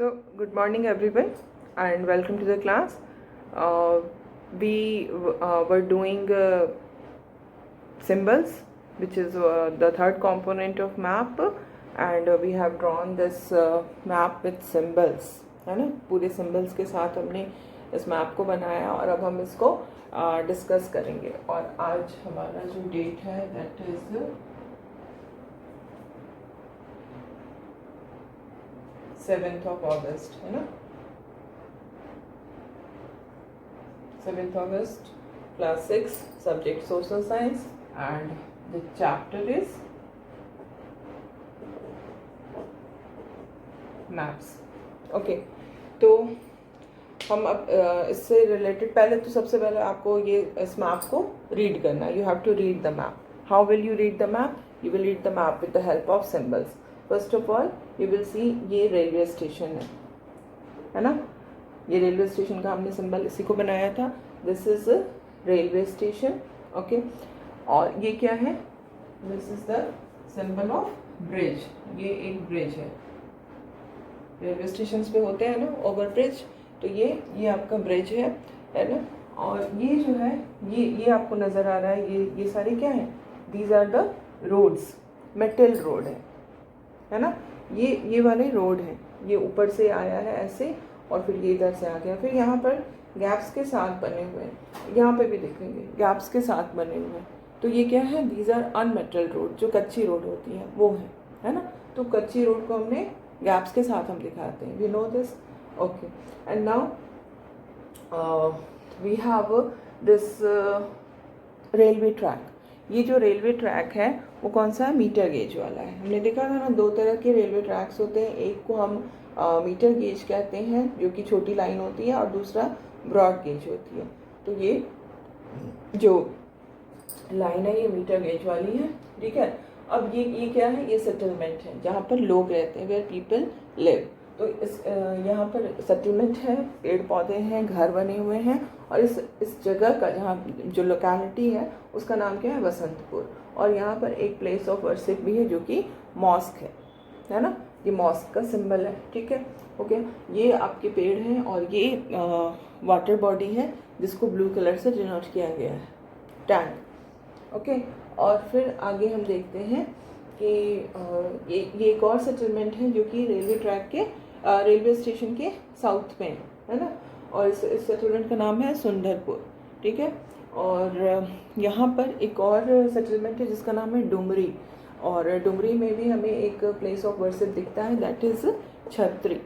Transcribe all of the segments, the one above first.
So, good morning everyone and welcome to the class. We were doing symbols, which is the third component of map, and we have drawn this map with symbols, है ना. पूरे symbols के साथ हमने इस map को बनाया और अब हम इसको डिस्कस करेंगे. और आज हमारा जो डेट है that is 7th of August, है ना. 7th August, class 6, subject social science, and the chapter is maps. Okay, तो हम अब इससे रिलेटेड पहले तो सबसे पहले आपको ये इस मैप को रीड करना है. You have to read the map. How will you read the map? You will read the map with the help of symbols. First of all you will see ये रेलवे स्टेशन है ना. ये railway station का हमने symbol इसी को बनाया था. This is railway station. Okay, और ये क्या है? This is the symbol of bridge. ये एक ब्रिज है. रेलवे स्टेशन पे होते हैं ना ओवर ब्रिज, तो ये आपका ब्रिज है ना. और ये जो है ये आपको नज़र आ रहा है, ये सारे क्या है? These are the roads. Metal road है ना. ये वाले रोड हैं. ये ऊपर से आया है ऐसे और फिर ये इधर से आ गया. फिर यहाँ पर गैप्स के साथ बने हुए हैं. यहाँ पे भी देखेंगे गैप्स के साथ बने हुए हैं. तो ये क्या है? These are unmetal road. जो कच्ची रोड होती है वो है ना. तो कच्ची रोड को हमने गैप्स के साथ हम दिखाते हैं. We know this. Okay, and now we have this railway track. ये जो रेलवे ट्रैक है वो कौन सा है? मीटर गेज वाला है. हमने देखा था ना, दो तरह के रेलवे ट्रैक्स होते हैं. एक को हम मीटर गेज कहते हैं जो कि छोटी लाइन होती है, और दूसरा ब्रॉड गेज होती है. तो ये जो लाइन है ये मीटर गेज वाली है. ठीक है. अब ये क्या है? ये सेटलमेंट है जहाँ पर लोग रहते हैं, वेयर पीपल लिव. तो इस यहाँ पर सेटलमेंट है, पेड़ पौधे हैं, घर बने हुए हैं. और इस जगह का जहाँ जो लोकेलिटी है उसका नाम क्या है? वसंतपुर. और यहाँ पर एक प्लेस ऑफ वर्शिप भी है जो कि मॉस्क है ना. ये मॉस्क का सिंबल है. ठीक है. ओके, ये आपके पेड़ हैं और ये वाटर बॉडी है जिसको ब्लू कलर से डिनोट किया गया है, टैंक. ओके, और फिर आगे हम देखते हैं कि ये एक और सेटलमेंट है जो कि रेलवे ट्रैक के रेलवे स्टेशन के साउथ में है ना. और इस सेटलमेंट का नाम है सुंदरपुर. ठीक है. और यहाँ पर एक और सेटलमेंट है जिसका नाम है डुमरी. और डुमरी में भी हमें एक प्लेस ऑफ वर्शिप दिखता है, दैट इज़ छतरी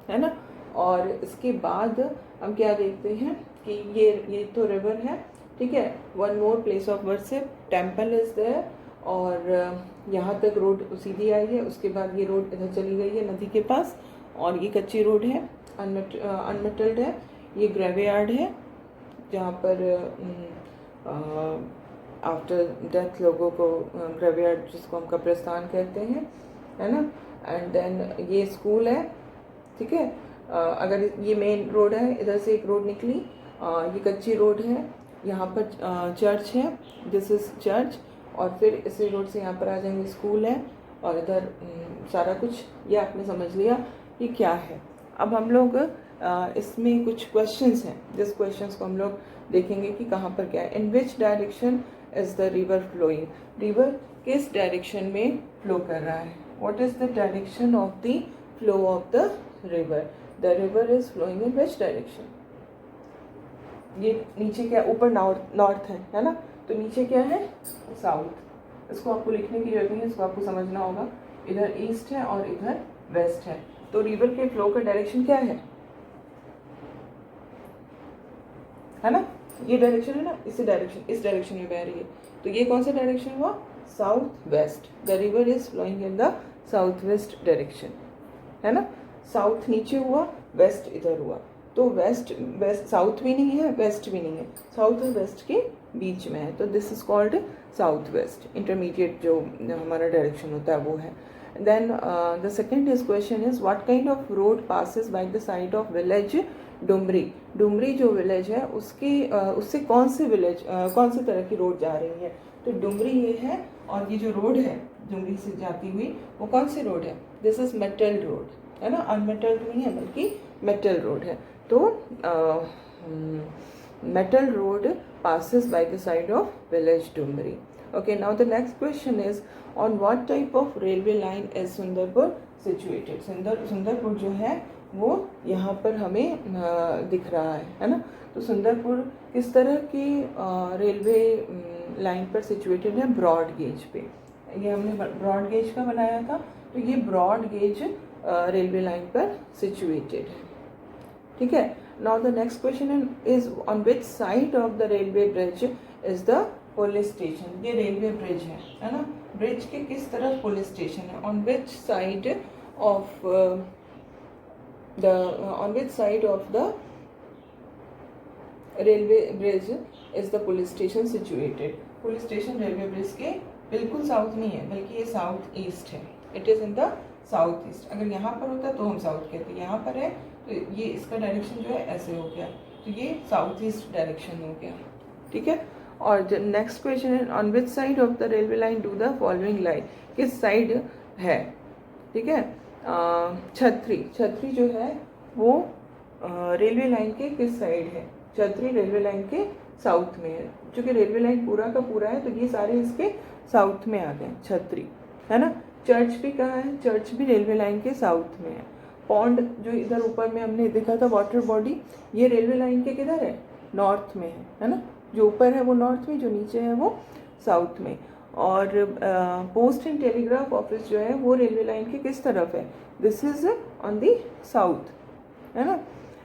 है ना. और इसके बाद हम क्या देखते हैं कि ये तो रिवर है. ठीक है. One more place of worship, temple is there. और यहाँ तक रोड सीधी आई है. उसके बाद ये रोड इधर चली गई है नदी के पास, और ये कच्ची रोड है, अनमेटल्ड है. ये ग्रेवयार्ड है जहाँ पर आफ्टर डेथ लोगों को ग्रेवयार्ड, जिसको हम कब्रिस्तान कहते हैं, है ना. एंड देन ये स्कूल है. ठीक है. अगर ये मेन रोड है, इधर से एक रोड निकली, ये कच्ची रोड है. यहाँ पर चर्च है, दिस इज़ चर्च. और फिर इसी रोड से यहाँ पर आ जाएंगे, स्कूल है. और इधर सारा कुछ ये आपने समझ लिया कि क्या है. अब हम लोग इसमें कुछ क्वेश्चंस हैं, जिस क्वेश्चंस को हम लोग देखेंगे कि कहाँ पर क्या है. In which direction is the river flowing? River किस डायरेक्शन में फ्लो कर रहा है? What is the direction of the flow of the river? The river is flowing in which direction? ये नीचे क्या, ऊपर नॉर्थ है ना. तो नीचे क्या है? साउथ. इसको आपको लिखने की जरूरत नहीं है, इसको आपको समझना होगा. इधर ईस्ट है और इधर वेस्ट है. तो रिवर के फ्लो का डायरेक्शन क्या है ना. ये डायरेक्शन है ना, इस डायरेक्शन में बह रही है. तो ये कौन सा डायरेक्शन हुआ? South west. The river is flowing in the south west direction, है ना. साउथ नीचे हुआ, वेस्ट इधर हुआ. तो वेस्ट साउथ भी नहीं है, वेस्ट भी नहीं है, साउथ और वेस्ट के बीच में है. तो this is called south west. Intermediate जो हमारा डायरेक्शन होता है वो है. Then the second is question is what kind of road passes by the side of village Dumri? Dumri जो विलेज है उससे कौन से तरह की रोड जा रही है? तो डुमरी ये है, और ये जो रोड है डुमरी से जाती हुई वो कौन सी रोड है? This is metal road. है ना, अनमेटल्ड नहीं है बल्कि मेटल रोड है। तो metal road passes by the side of village Dumri. Okay, now the next question is, on what type of railway line is Sundarpur situated? Sundarpur जो है वो यहाँ पर हमें दिख रहा है ना। तो सुंदरपुर किस तरह की रेलवे लाइन पर सिचुएटेड है? ब्रॉड गेज पे। ये हमने ब्रॉड गेज का बनाया था, तो ये ब्रॉड गेज रेलवे लाइन पर सिचुएटेड है, ठीक है। Now the next question is, on which side of the railway bridge is the police station? ये रेलवे ब्रिज है ना। ब्रिज के किस तरफ पुलिस स्टेशन है? On which side of the railway bridge is the police station situated? Police station railway bridge के बिल्कुल south नहीं है बल्कि ये साउथ ईस्ट है। It is in the south east. अगर यहाँ पर होता तो हम साउथ कहते, यहाँ पर है तो ये इसका डायरेक्शन जो है ऐसे हो गया, तो ये साउथ ईस्ट डायरेक्शन हो गया, ठीक है। और नेक्स्ट क्वेश्चन है, on which side of the railway line do the following line? किस साइड है, ठीक है। छतरी जो है वो रेलवे लाइन के किस साइड है? छतरी रेलवे लाइन के साउथ में है। चूँकि रेलवे लाइन पूरा का पूरा है तो ये सारे इसके साउथ में आ गए, छतरी, है ना। चर्च भी कहाँ है? चर्च भी रेलवे लाइन के साउथ में है। पॉन्ड जो इधर ऊपर में हमने देखा था वाटर बॉडी, ये रेलवे लाइन के किधर है? नॉर्थ में है ना। जो ऊपर है वो नॉर्थ में, जो नीचे है वो साउथ में। और पोस्ट एंड टेलीग्राफ ऑफिस जो है वो रेलवे लाइन के किस तरफ है? This is on the south, है ना।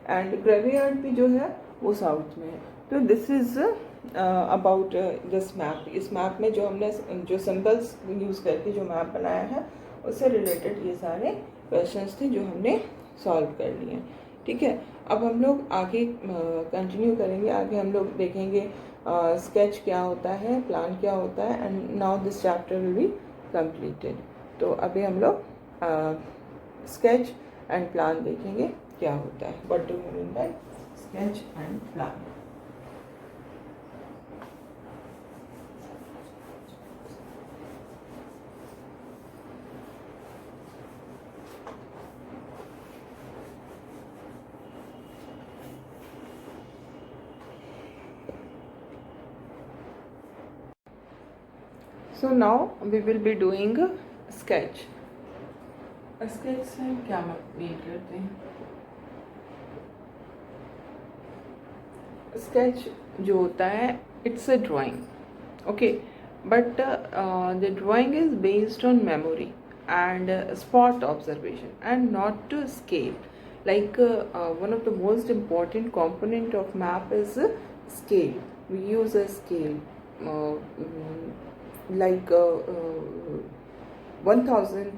एंड ग्रेवयार्ड भी जो है वो साउथ में है। तो this is about this map. इस मैप में जो हमने जो सिंबल्स यूज़ करके जो मैप बनाया है उससे रिलेटेड ये सारे क्वेश्चंस थे जो हमने सॉल्व कर लिए, ठीक है। अब हम लोग आगे कंटिन्यू करेंगे। आगे हम लोग देखेंगे स्केच क्या होता है, प्लान क्या होता है, and now this chapter will be completed. तो अभी हम लोग स्केच एंड प्लान देखेंगे क्या होता है, what do you mean by sketch and plan. So now we will be doing a sketch. Sketch से क्या मीन करते हैं? स्केच जो होता है it's a drawing, okay, but the drawing is based on memory and spot observation and not to scale. Like one of the most important component of map is scale. We use a scale like 1000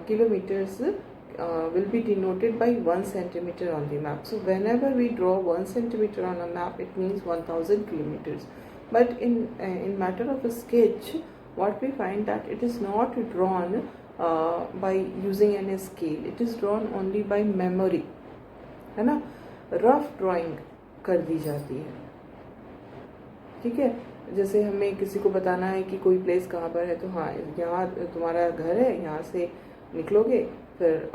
kilometers will be denoted by 1 centimeter on the map. So whenever we draw 1 centimeter on a map, it means 1000 kilometers. But in matter of a sketch, what we find that it is not drawn by using any scale. It is drawn only by memory, है ना। Rough drawing कर दी जाती है, ठीक है। जैसे हमें किसी को बताना है कि कोई प्लेस कहाँ पर है, तो हाँ यहाँ तुम्हारा घर है, यहाँ से निकलोगे फिर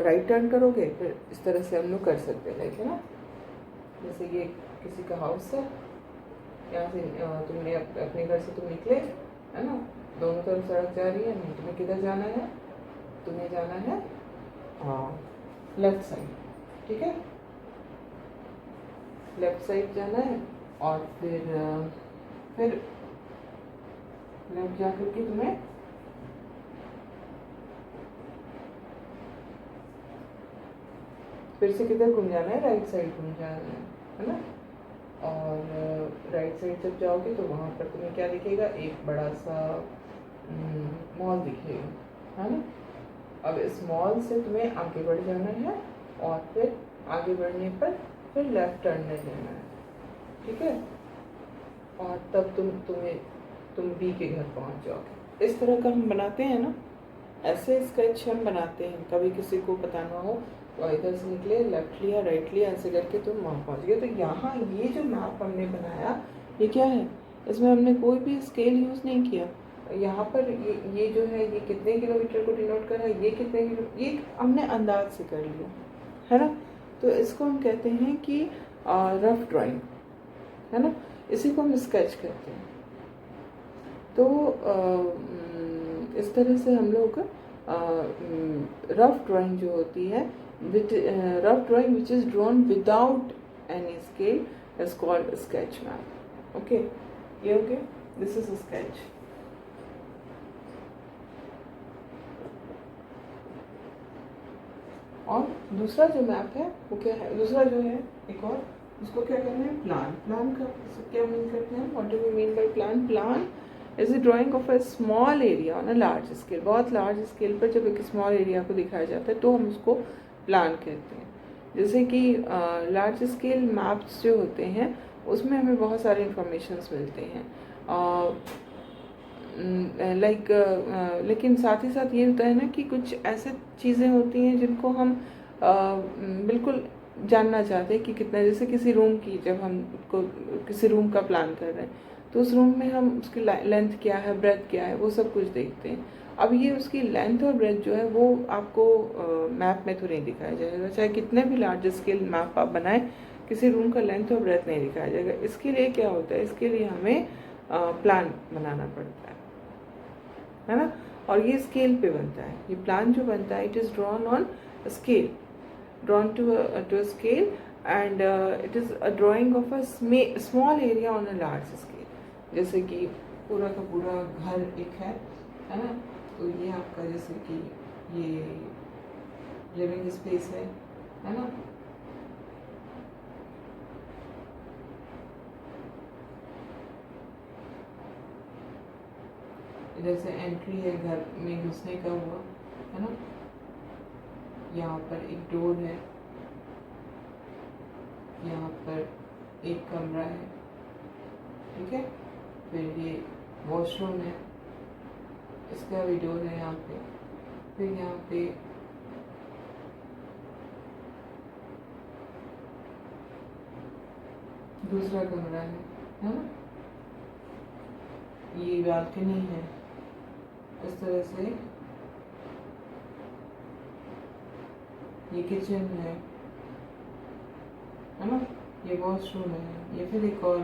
राइट टर्न करोगे, फिर इस तरह से हम लोग कर सकते हैं, लाइक, है ना। जैसे ये किसी का हाउस है, यहाँ से तुमने अपने घर से तुम निकले, है ना, दोनों तरफ सड़क जा रही है, तुम्हें किधर जाना है? तुम्हें जाना है लेफ्ट साइड, ठीक है, लेफ्ट साइड जाना है। और फिर लेफ्ट जा करके तुम्हें फिर से किधर घूम जाना है? राइट साइड घूम जाना है ना। और राइट साइड जब जाओगे तो वहाँ पर तुम्हें क्या दिखेगा? एक बड़ा सा मॉल दिखेगा, है ना। अब इस मॉल से तुम्हें आगे बढ़ जाना है और फिर आगे बढ़ने पर फिर लेफ्ट टर्न ले लेना है, ठीक है। और तब तुम बी के घर पहुँच जाओगे। इस तरह का हम बनाते हैं ना, ऐसे स्केच हम बनाते हैं। कभी किसी को बताना हो तो इधर से निकले, लेफ्ट लिया, राइट लिया, ऐसे करके तुम वहाँ पहुँच गए। तो यहाँ ये जो मैप हमने बनाया ये क्या है? इसमें हमने कोई भी स्केल यूज़ नहीं किया, यहाँ पर ये जो है ये कितने किलोमीटर को डिनोट कर रहा है, ये कितने किलो, ये हमने अंदाज से कर लिया है ना। तो इसको हम कहते हैं कि रफ ड्राइंग, है ना, इसी को हम स्केच कहते हैं। तो इस तरह से हम लोग रफ ड्राइंग जो होती है, rough drawing which is drawn without any scale is called sketch map. Okay, ये okay, this is a sketch. और दूसरा जो मैप है वो क्या है, दूसरा जो है एक और, उसको क्या कहते हैं, प्लान। प्लान का क्या मीन करते हैं, what do we mean by plan? Plan is a drawing of a small area on a large scale. बहुत लार्ज स्केल पर जब एक स्मॉल एरिया को दिखाया जाता है तो हम उसको प्लान कहते हैं। जैसे कि लार्ज स्केल मैप्स जो होते हैं उसमें हमें बहुत सारे इंफॉर्मेशंस मिलते हैं, लेकिन साथ ही साथ ये होता है ना कि कुछ ऐसे चीज़ें होती हैं जिनको हम बिल्कुल जानना चाहते हैं कि कितना, जैसे किसी रूम की, जब हम को किसी रूम का प्लान कर रहे हैं तो उस रूम में हम उसकी लेंथ क्या है, ब्रेथ क्या है, वो सब कुछ देखते हैं। अब ये उसकी लेंथ और ब्रेथ जो है वो आपको मैप में तो नहीं दिखाया जाएगा, चाहे कितने भी लार्ज स्केल मैप आप बनाएं, किसी रूम का लेंथ और ब्रेथ नहीं दिखाया जाएगा। इसके लिए क्या होता है, इसके लिए हमें प्लान बनाना पड़ता है ना। और ये स्केल पे बनता है, ये प्लान जो बनता है it is drawn on scale, drawn to a scale, and it is a drawing of a small area on a large scale। जैसे कि पूरा का पूरा घर एक है ना, तो ये आपका जैसे कि ये लिविंग स्पेस है ना। इधर से एंट्री है घर में घुसने का हुआ, है ना। यहाँ पर एक डोर है, यहाँ पर एक कमरा है, ठीक है। फिर ये वॉशरूम है, इसका भी डोर है यहाँ पे। फिर यहाँ पे दूसरा कमरा है ना। ये बालकनी है, इस तरह से ये किचन है ना, ये वॉशरूम है, ये फिर एक और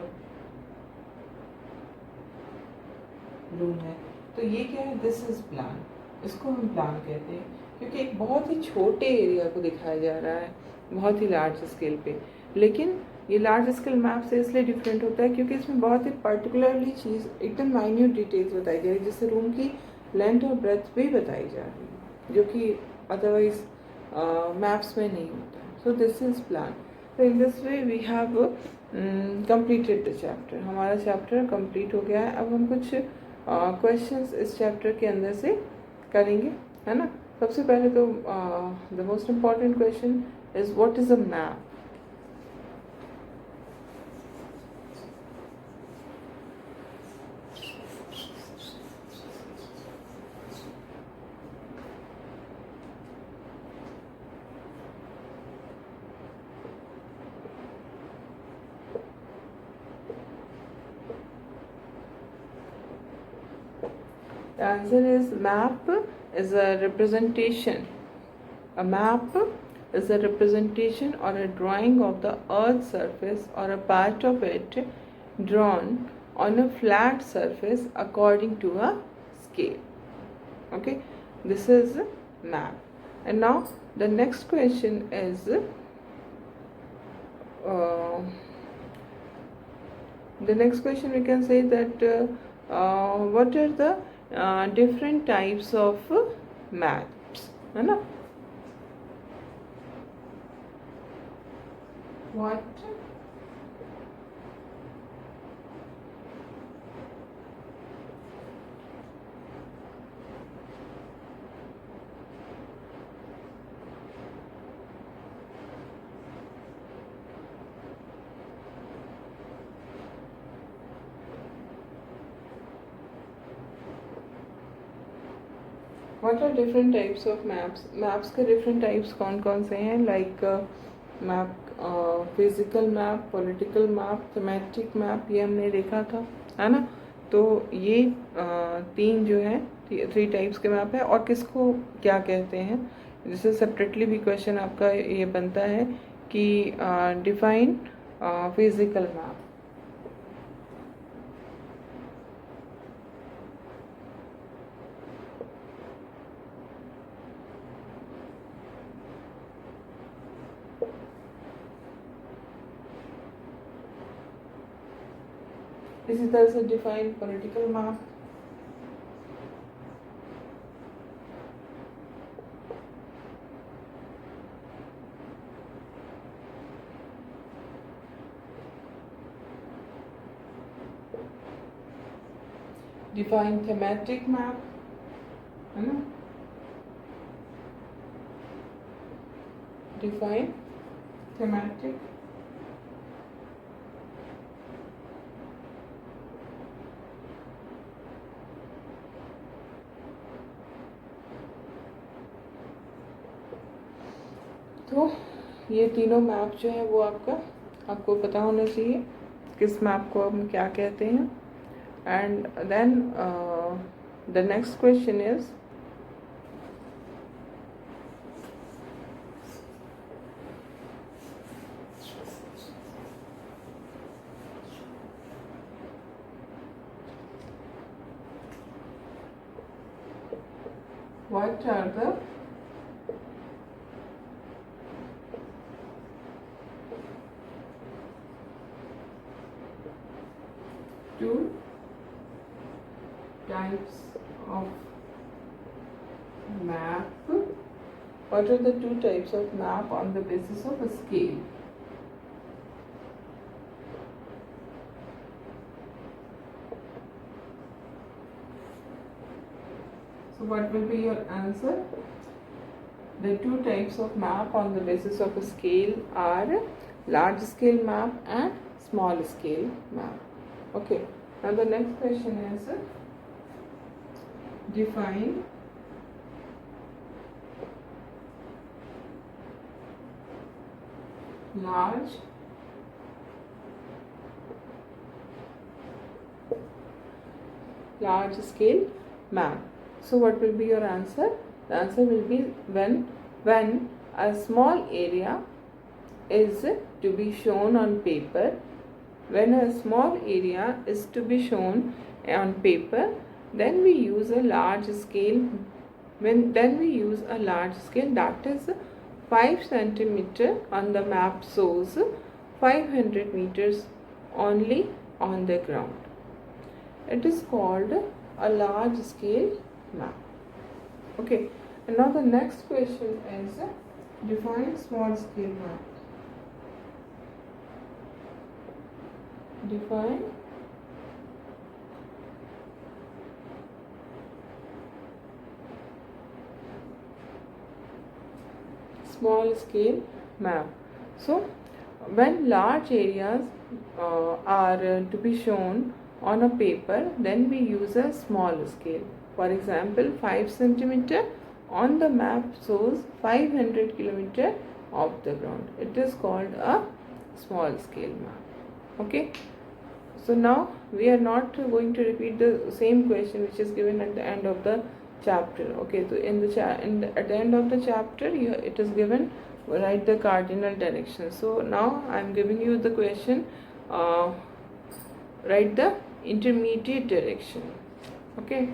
रूम है। तो ये क्या है, दिस इज प्लान, इसको हम प्लान कहते हैं, क्योंकि एक बहुत ही छोटे एरिया को दिखाया जा रहा है बहुत ही लार्ज स्केल पे। लेकिन ये लार्ज स्केल मैप से इसलिए डिफरेंट होता है क्योंकि इसमें बहुत ही पर्टिकुलरली चीज़ एकदम माइन्यूट डिटेल्स बताई जा रही है, जैसे रूम की लेंथ और ब्रेथ भी बताई जा रही है, जो कि अदरवाइज मैप्स में नहीं होता है। So this is plan. तो in this way we have completed the chapter. हमारा चैप्टर कंप्लीट हो गया है। अब हम कुछ क्वेश्चंस इस चैप्टर के अंदर से करेंगे, है ना। सबसे पहले तो the most important question is what is a map. The answer is map is a representation. A map is a representation or a drawing of the earth's surface or a part of it drawn on a flat surface according to a scale. Okay, this is map. And now the next question is the next question we can say that what are the different types of maps, है ना। What What are different types of maps? Maps के different types कौन कौन से हैं? Like map, physical map, political map, thematic map, ये हमने देखा था, है ना। तो ये तीन जो है 3 टाइप्स के मैप है, और किसको क्या कहते हैं, जिससे सेपरेटली भी क्वेश्चन आपका ये बनता है कि डिफाइन फिजिकल मैप। इसी तरह से define political map, define thematic map, है ना, डिफाइन थीमेटिक, तो ये तीनों मैप जो है वो आपको पता होना चाहिए किस मैप को हम क्या कहते हैं। And then the next question is what are the two types of map? What are the two types of map on the basis of a scale? So what will be your answer? The two types of map on the basis of a scale are large scale map and small scale map. Okay, now the next question is define large scale map. So what will be your answer? The answer will be when a small area is to be shown on paper. When a small area is to be shown on paper, then we use a large scale. Then we use a large scale, that is 5 centimeter on the map shows 500 meters only on the ground. It is called a large scale map. Okay, and now the next question is define small scale map. Define small scale map. So when large areas are to be shown on a paper, then we use a small scale. For example, 5 centimeter on the map shows 500 kilometer off the ground. It is called a small scale map. Okay, so now we are not going to repeat the same question which is given at the end of the chapter. Okay, so at the end of the chapter it is given write the cardinal direction. So now I am giving you the question, write the intermediate direction. Okay,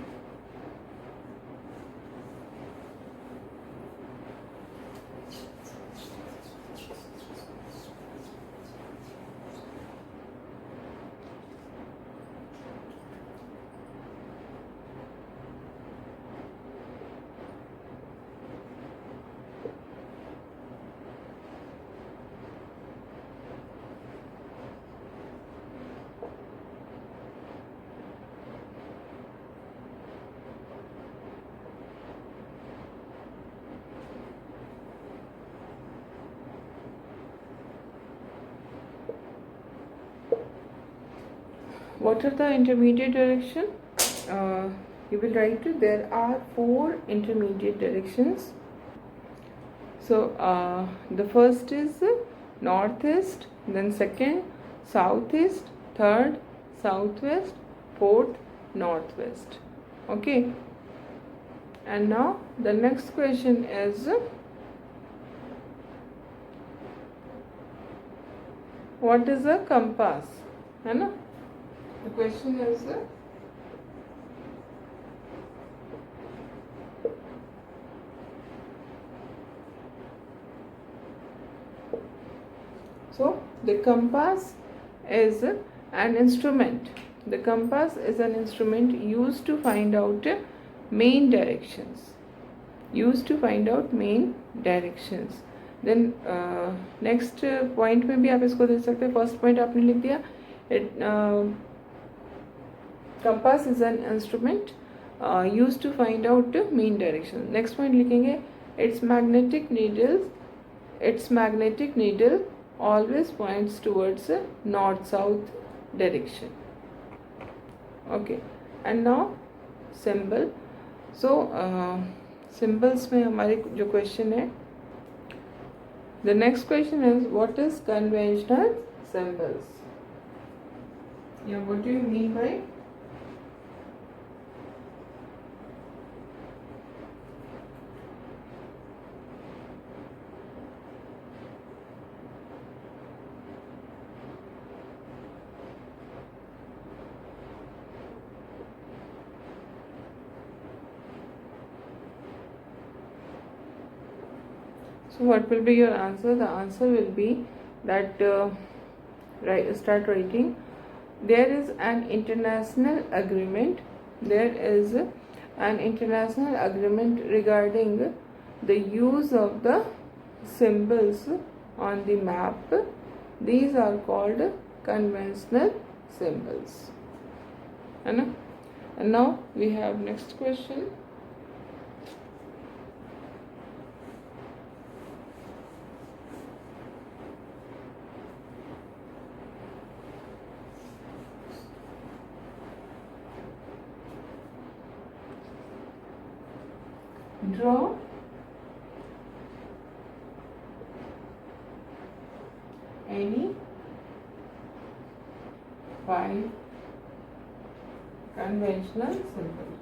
what are the intermediate direction? You will write there are 4 intermediate directions. So the first is northeast, then second southeast, third southwest, fourth northwest. Okay, and now the next question is, what is a compass? है ना, the question is, so the compass is an instrument. The compass is an instrument used to find out main directions. Used to find out main directions. Then next point में भी आप इसको दे सकते हैं. First point आपने लिख दिया. Compass is an instrument used to find out main direction. Next point लिखेंगे, its magnetic needle always points towards north-south direction. Okay, and now symbol. So symbols में हमारे जो question है, the next question is, what is conventional symbols? Yeah, what do you mean by? So what will be your answer? The answer will be that start writing. There is an international agreement. There is an international agreement regarding the use of the symbols on the map. These are called conventional symbols. And now we have next question. Draw any 5 conventional symbols.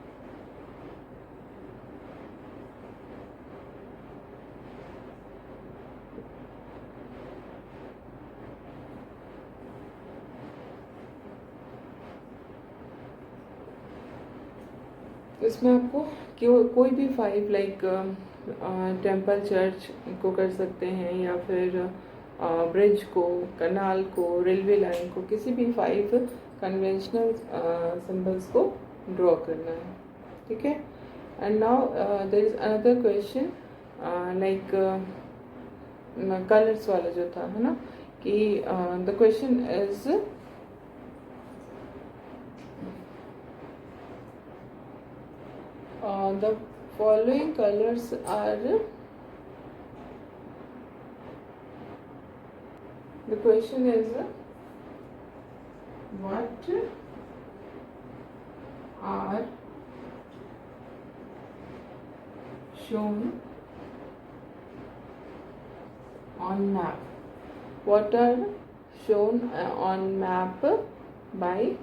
इसमें आपको कोई भी 5 like temple church को कर सकते हैं, या फिर ब्रिज को, कनाल को, रेलवे लाइन को, किसी भी 5 कन्वेंशनल सिंबल्स को ड्रॉ करना है. ठीक है. And now there is another question like colours वाला जो था, है ना, कि the question is, the following colors are, the question is, what are shown on map? What are shown on map by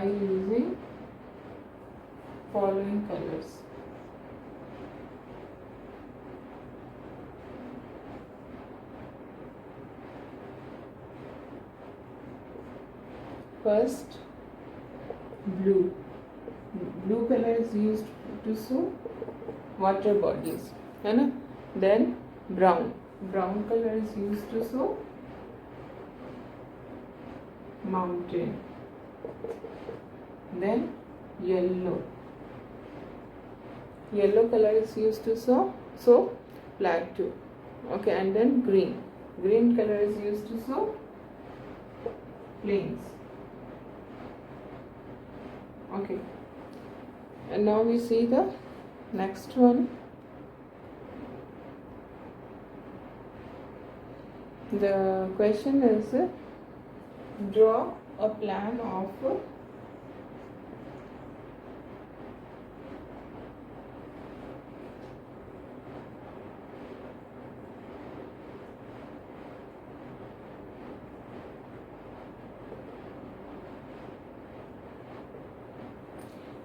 using following colors? First, blue. Blue color is used to show water bodies, है ना. Then brown. Brown color is used to show mountain. Then yellow. Yellow color is used to show plateau. Okay, and then green. Green color is used to show plains. Okay, and now we see the next one. The question is, draw a plan of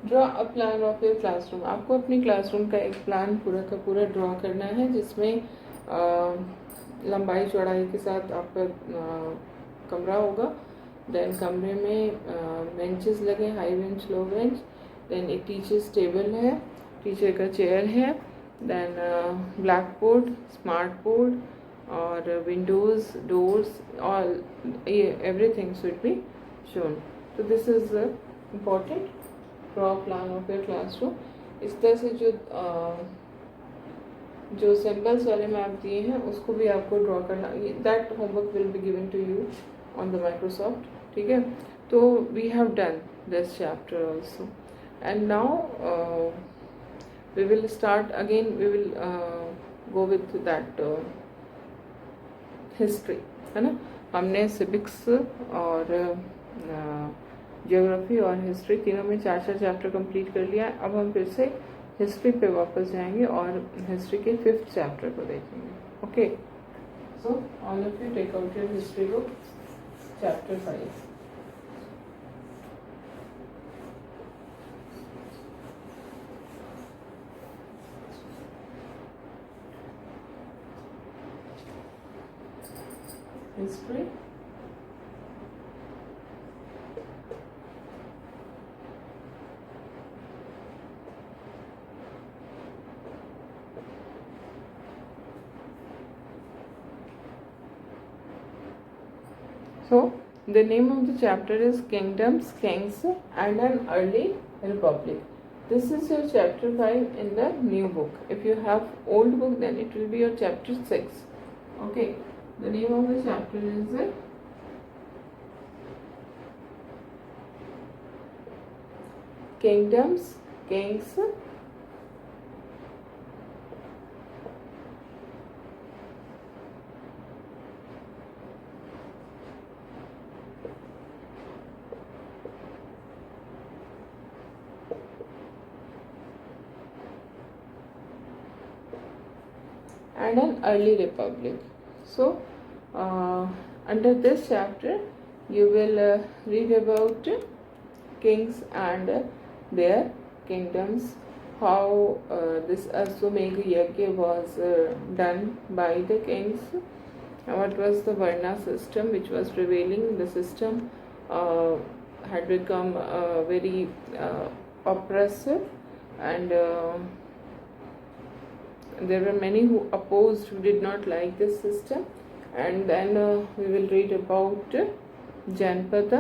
draw a plan of your classroom. आपको अपनी classroom का एक plan पूरा का पूरा draw करना है, जिसमें लंबाई चौड़ाई के साथ आपका कमरा होगा। देन कमरे में बेंचेस लगे, high bench, low bench. Then एक टीचर्स टेबल है, टीचर का चेयर है। Then black board, smart board और windows, doors, all everything should be shown. तो this is important. Draw plan of your classroom. इस तरह से जो सिंबल्स वाले मैप दिए हैं उसको भी आपको ड्रॉ करना। That homework will be given to you on the Microsoft, ठीक है। तो we have done this chapter also, and now we will start again, we will go with that history, है ना। हमने सिविक्स और ज्योग्राफी और history तीनों में 4-4 चैप्टर कंप्लीट कर लिया है। अब हम फिर से हिस्ट्री पे वापस जाएंगे और हिस्ट्री के 5th चैप्टर को देखेंगे। Okay, so all of you take out your history book, chapter 5। History, so the name of the chapter is Kingdoms, Kings and an Early Republic. This is your chapter 5 in the new book. If you have old book, then it will be your chapter 6. Okay, the name of the chapter is Kingdoms, Kings and an early republic. So under this chapter you will read about kings and their kingdoms, how this Aswamedh Yajna was done by the kings, what was the Varna system which was prevailing. The system had become very oppressive, and there were many who opposed, who did not like this system. And then we will read about जनपदा,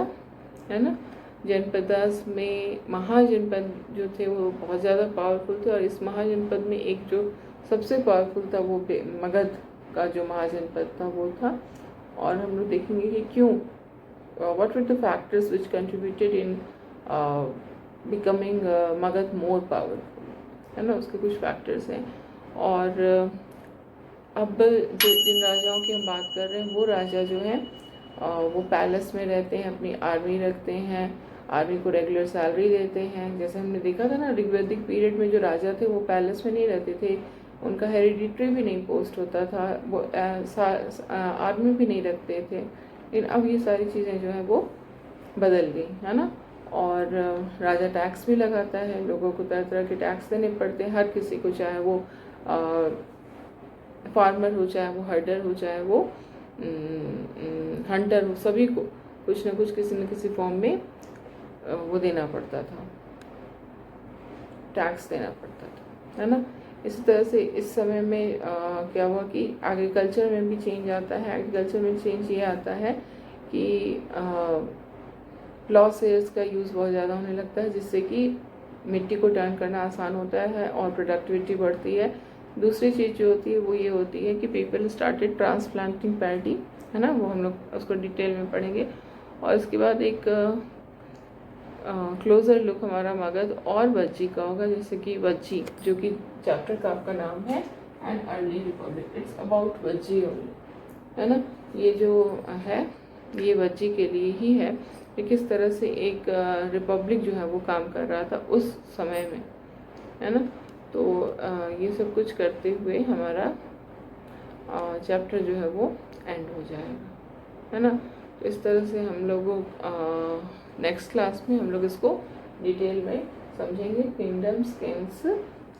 है ना। जनपदास में महाजनपद जो थे वो बहुत ज़्यादा powerful थे, और इस महाजनपद में एक जो सबसे पावरफुल था वो मगध का जो महाजनपद था वो था। और हम लोग देखेंगे कि क्यों, what were the factors which contributed in becoming Magadh more powerful, है ना। उसके कुछ फैक्टर्स हैं। और अब जिन राजाओं की हम बात कर रहे हैं, वो राजा जो हैं वो पैलेस में रहते हैं, अपनी आर्मी रखते हैं, आर्मी को रेगुलर सैलरी देते हैं। जैसे हमने देखा था ना, ऋग्वैदिक पीरियड में जो राजा थे वो पैलेस में नहीं रहते थे, उनका हेरिडिटरी भी नहीं पोस्ट होता था, वो आर्मी भी नहीं रखते थे। लेकिन अब ये सारी चीज़ें जो हैं वो बदल गई, है ना। और राजा टैक्स भी लगाता है, लोगों को तरह तरह के टैक्स देने पड़ते हैं, हर किसी को, चाहे वो फार्मर हो, चाहे वो हर्डर हो, चाहे वो हंटर हो, सभी को कुछ ना कुछ किसी न किसी फॉर्म में वो देना पड़ता था, टैक्स देना पड़ता था, है ना। इसी तरह से इस समय में क्या हुआ कि एग्रीकल्चर में भी चेंज आता है। एग्रीकल्चर में चेंज ये आता है कि प्लॉ शेयर्स का यूज़ बहुत ज़्यादा होने लगता है, जिससे कि मिट्टी को टर्न करना आसान होता है और प्रोडक्टिविटी बढ़ती है। दूसरी चीज़ जो होती है वो ये होती है कि पीपल स्टार्टेड ट्रांसप्लांटिंग पैडी, है ना, वो हम लोग उसको डिटेल में पढ़ेंगे। और इसके बाद एक क्लोजर लुक हमारा मगध और वज्जी का होगा, जैसे कि वज्जी, जो कि चैप्टर का आपका नाम है, and early Republic, it's about Vajji only, है ना। ये जो है ये वज्जी के लिए ही है कि किस तरह से एक रिपब्लिक जो है वो काम कर रहा था उस समय में, है ना। तो ये सब कुछ करते हुए हमारा चैप्टर जो है वो एंड हो जाएगा, है ना। तो इस तरह से हम लोगों नेक्स्ट क्लास में हम लोग इसको डिटेल में समझेंगे, kingdoms, Kings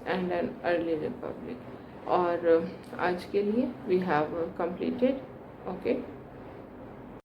and an early Republic. और आज के लिए वी हैव कंप्लीटेड। ओके।